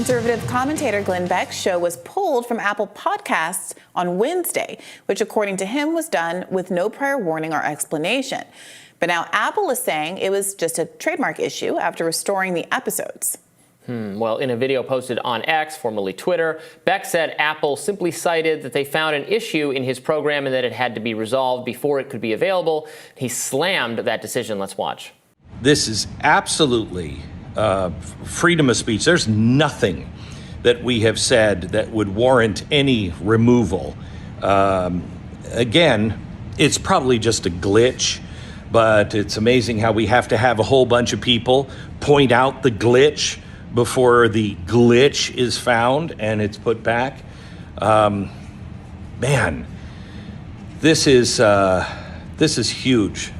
Conservative commentator Glenn Beck's show was pulled from Apple Podcasts on Wednesday, which according to him was done with no prior warning or explanation. But now Apple is saying it was just a trademark issue after restoring the episodes. Well, in a video posted on X, formerly Twitter, Beck said Apple simply cited that they found an issue in his program and that it had to be resolved before it could be available. He slammed that decision. Let's watch. This is absolutely freedom of speech. There's nothing that we have said that would warrant any removal. Again, it's probably just a glitch, but it's amazing how we have to have a whole bunch of people point out the glitch before the glitch is found and it's put back. Man, this is huge.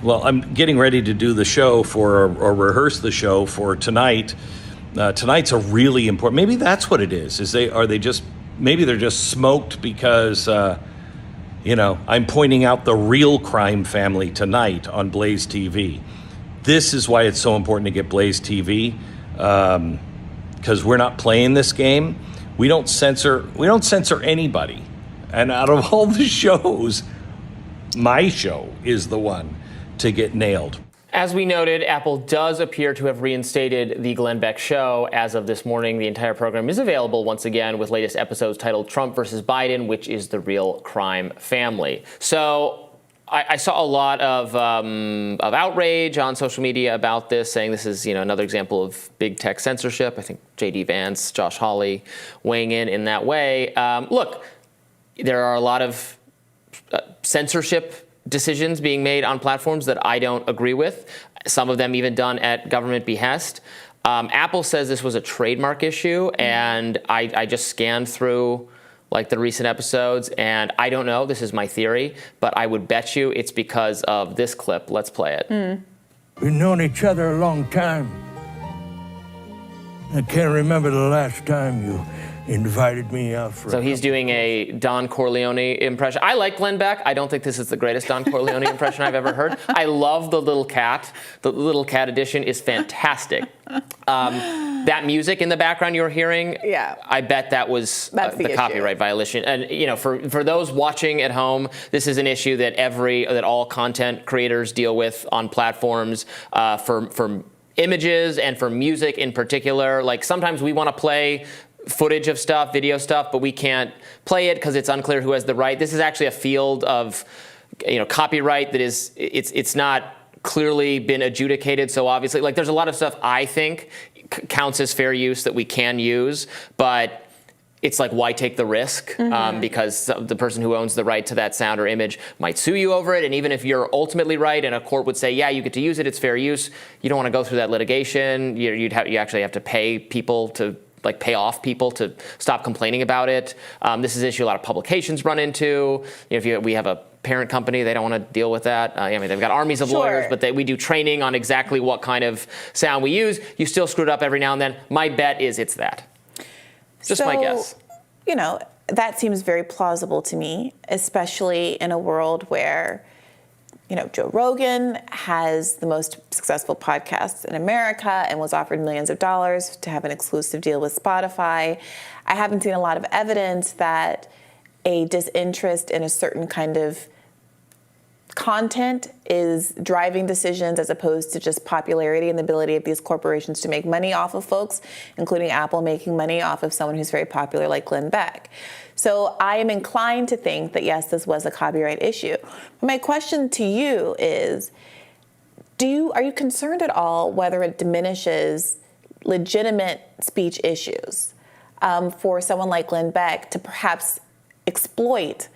Well, I'm getting ready to do the show or rehearse the show for tonight. Tonight's a really important. Maybe that's what it is. Maybe they're just smoked because I'm pointing out the real crime family tonight on Blaze TV. This is why it's so important to get Blaze TV, because we're not playing this game. We don't censor anybody. And out of all the shows, my show is the one to get nailed. As we noted, Apple does appear to have reinstated the Glenn Beck show. As of this morning, the entire program is available once again with latest episodes titled Trump versus Biden, which is the real crime family. So I saw a lot of outrage on social media about this, saying this is another example of big tech censorship. I think J.D. Vance, Josh Hawley weighing in that way. Look, there are a lot of censorship decisions being made on platforms that I don't agree with, some of them even done at government behest. Apple says this was a trademark issue, and I just scanned through the recent episodes, and I don't know, this is my theory, but I would bet you it's because of this clip. Let's play it. We've known each other a long time. I can't remember the last time you invited me out for So he's doing a Don Corleone impression. I like Glenn Beck. I don't think this is the greatest Don Corleone impression I've ever heard. I love the little cat. The little cat edition is fantastic. That music in the background you're hearing, I bet that was the copyright violation. And for those watching at home, this is an issue that all content creators deal with on platforms for images and for music in particular. Sometimes we want to play footage of stuff, video stuff, but we can't play it because it's unclear who has the right. This is actually a field of copyright that is it's not clearly been adjudicated. So obviously, there's a lot of stuff I think counts as fair use that we can use, but it's why take the risk? Because the person who owns the right to that sound or image might sue you over it. And even if you're ultimately right and a court would say, yeah, you get to use it, it's fair use, you don't want to go through that litigation. You actually have to pay people to pay off people to stop complaining about it. This is an issue a lot of publications run into. We have a parent company, they don't want to deal with that. They've got armies of lawyers, but we do training on exactly what kind of sound we use. You still screw it up every now and then. My bet is it's that. Just my guess. That seems very plausible to me, especially in a world where Joe Rogan has the most successful podcasts in America and was offered millions of dollars to have an exclusive deal with Spotify. I haven't seen a lot of evidence that a disinterest in a certain kind of content is driving decisions as opposed to just popularity and the ability of these corporations to make money off of folks, including Apple making money off of someone who's very popular like Glenn Beck. So I am inclined to think that, yes, this was a copyright issue. But my question to you is, are you concerned at all whether it diminishes legitimate speech issues for someone like Glenn Beck to perhaps exploit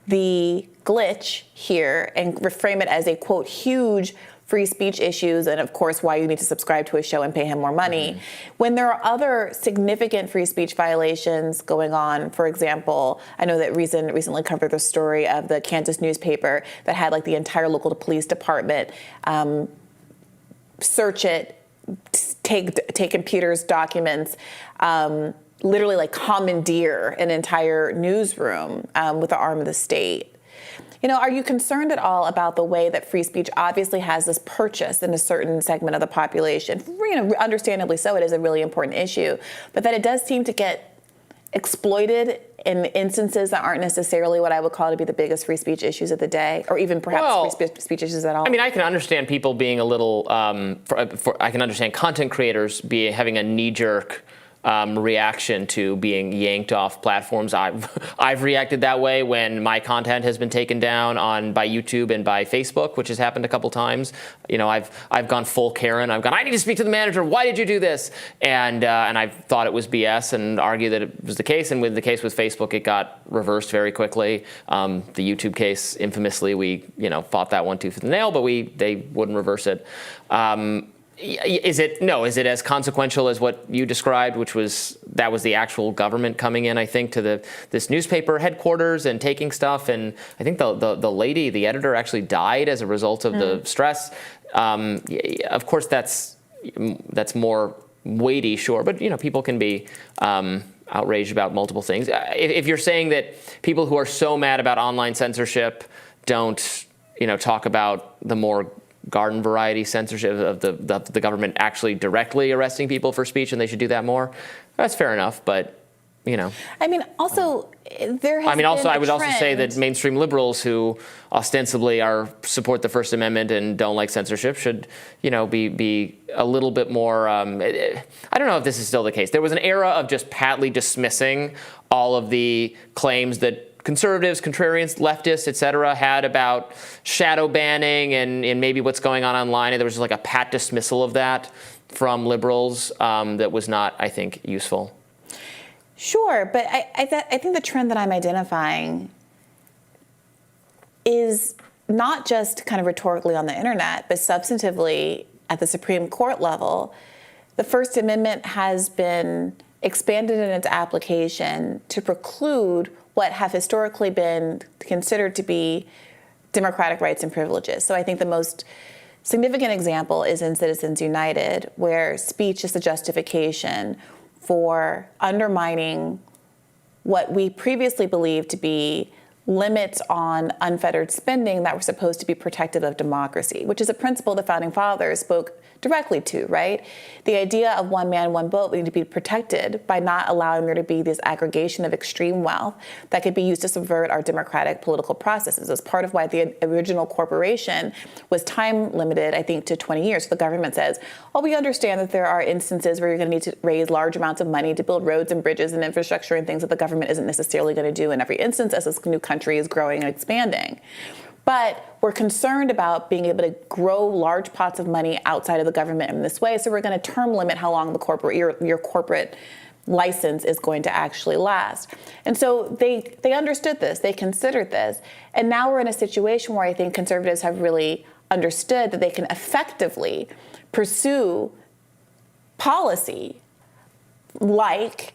the glitch here and reframe it as a, quote, huge free speech issues, and of course why you need to subscribe to a show and pay him more money, when there are other significant free speech violations going on? For example, I know that recently covered the story of the Kansas newspaper that had the entire local police department search it, take computers, documents, literally commandeer an entire newsroom with the arm of the state. Are you concerned at all about the way that free speech obviously has this purchase in a certain segment of the population? Understandably so, it is a really important issue, but that it does seem to get exploited in instances that aren't necessarily what I would call to be the biggest free speech issues of the day, or even perhaps free speech issues at all. I mean, I can understand people being a little, I can understand content creators having a knee-jerk reaction to being yanked off platforms. I've reacted that way when my content has been taken down by YouTube and by Facebook, which has happened a couple times. I've gone full Karen. I've gone, I need to speak to the manager. Why did you do this? And I thought it was BS and argued that it was the case. And with the case with Facebook, it got reversed very quickly. The YouTube case, infamously, we fought that one tooth and nail, but they wouldn't reverse it. Is it as consequential as what you described, which was the actual government coming in, I think, to this newspaper headquarters and taking stuff, and I think the editor actually died as a result of the stress. Of course, that's more weighty, sure, but people can be outraged about multiple things. If you're saying that people who are so mad about online censorship don't talk about the more garden variety censorship of the government actually directly arresting people for speech, and they should do that more, that's fair enough. But I mean, also there has been I would also say that mainstream liberals who ostensibly support the First Amendment and don't like censorship should be a little bit more. I don't know if this is still the case. There was an era of just patently dismissing all of the claims that conservatives, contrarians, leftists, et cetera, had about shadow banning and maybe what's going on online. And there was just like a pat dismissal of that from liberals that was not, I think, useful. Sure, but I think the trend that I'm identifying is not just kind of rhetorically on the internet, but substantively at the Supreme Court level. The First Amendment has been expanded in its application to preclude what have historically been considered to be democratic rights and privileges. So I think the most significant example is in Citizens United, where speech is the justification for undermining what we previously believed to be limits on unfettered spending that were supposed to be protective of democracy, which is a principle the Founding Fathers spoke directly to, right? The idea of one man, one vote need to be protected by not allowing there to be this aggregation of extreme wealth that could be used to subvert our democratic political processes. As part of why the original corporation was time limited, I think, to 20 years. So the government says, well, we understand that there are instances where you're going to need to raise large amounts of money to build roads and bridges and infrastructure and things that the government isn't necessarily going to do in every instance as this new country is growing and expanding. But we're concerned about being able to grow large pots of money outside of the government in this way. So we're going to term limit how long the your corporate license is going to actually last. And so they understood this, they considered this. And now we're in a situation where I think conservatives have really understood that they can effectively pursue policy like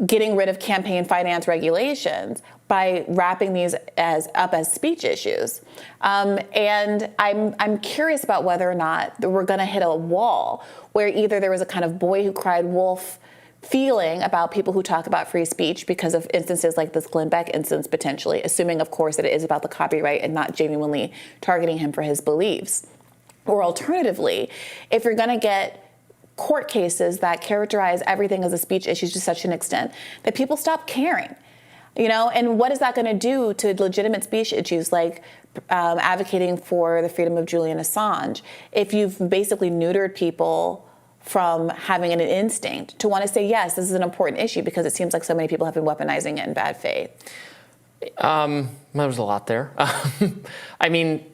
getting rid of campaign finance regulations by wrapping these up as speech issues. And I'm curious about whether or not we're going to hit a wall where either there was a kind of boy who cried wolf feeling about people who talk about free speech because of instances like this Glenn Beck instance, potentially, assuming, of course, that it is about the copyright and not genuinely targeting him for his beliefs. Or alternatively, if you're going to get court cases that characterize everything as a speech issue to such an extent that people stop caring, and what is that going to do to legitimate speech issues like advocating for the freedom of Julian Assange if you've basically neutered people from having an instinct to want to say, yes, this is an important issue because it seems like so many people have been weaponizing it in bad faith? There was a lot there. I mean,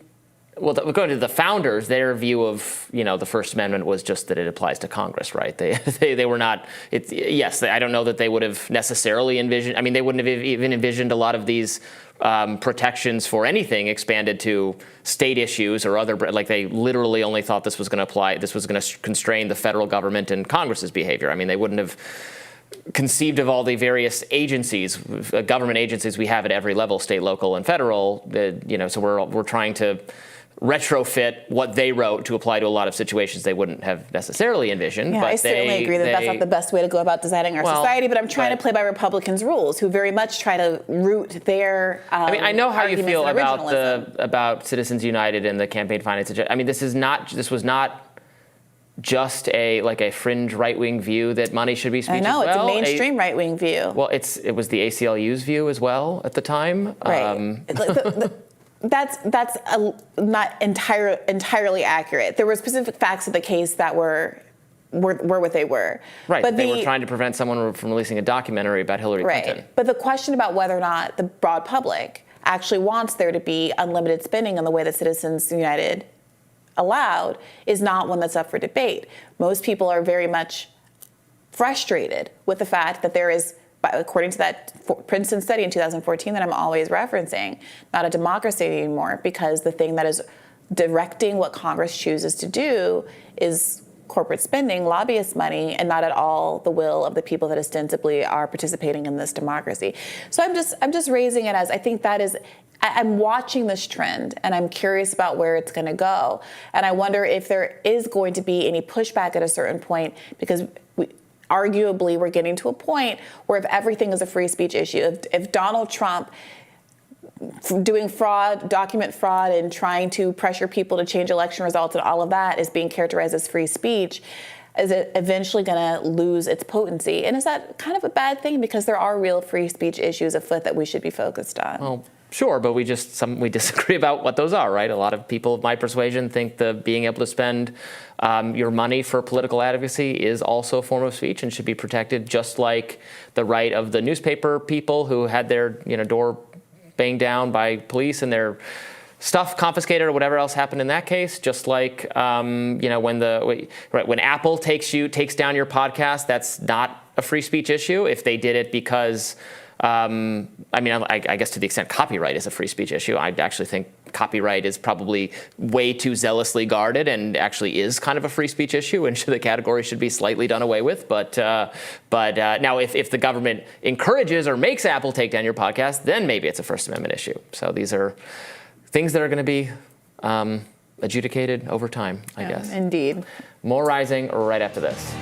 well, going to the founders, their view of the First Amendment was just that it applies to Congress, right? They were not. Yes, I don't know that they would have necessarily envisioned. I mean, they wouldn't have even envisioned a lot of these protections for anything expanded to state issues or other. Like they literally only thought this was going to apply. This was going to constrain the federal government and Congress's behavior. I mean, they wouldn't have conceived of all the various agencies, government agencies we have at every level, state, local, and federal. So we're trying to retrofit what they wrote to apply to a lot of situations they wouldn't have necessarily envisioned. Yeah, but I certainly agree that that's not the best way to go about designing our society, but I'm trying to play by Republicans' rules, who very much try to root their I know how you feel originalism. about Citizens United and the campaign finance. I mean, this was not just a fringe right-wing view that money should be speech. I know, as well. it's a mainstream right-wing view. Well, it was the ACLU's view as well at the time. Right. That's not entirely accurate. There were specific facts of the case that were what they were. Right. But they were trying to prevent someone from releasing a documentary about Hillary Clinton. Right. But the question about whether or not the broad public actually wants there to be unlimited spending in the way that Citizens United allowed is not one that's up for debate. Most people are very much frustrated with the fact that there is, according to that Princeton study in 2014 that I'm always referencing, not a democracy anymore, because the thing that is directing what Congress chooses to do is corporate spending, lobbyist money, and not at all the will of the people that ostensibly are participating in this democracy. So I'm just raising it as I think that is. I'm watching this trend, and I'm curious about where it's going to go. And I wonder if there is going to be any pushback at a certain point, because arguably we're getting to a point where if everything is a free speech issue, if Donald Trump doing fraud, document fraud, and trying to pressure people to change election results and all of that is being characterized as free speech, is it eventually going to lose its potency? And is that kind of a bad thing, because there are real free speech issues afoot that we should be focused on? Well, sure, but we disagree about what those are, right? A lot of people of my persuasion think that being able to spend your money for political advocacy is also a form of speech and should be protected, just like the right of the newspaper people who had their door banged down by police and their stuff confiscated or whatever else happened in that case. Just like when Apple takes down your podcast, that's not a free speech issue. If they did it because I guess to the extent copyright is a free speech issue, I actually think copyright is probably way too zealously guarded and actually is kind of a free speech issue, and the category should be slightly done away with. But now if the government encourages or makes Apple take down your podcast, then maybe it's a First Amendment issue. So these are things that are going to be adjudicated over time, I guess. Indeed. More Rising right after this.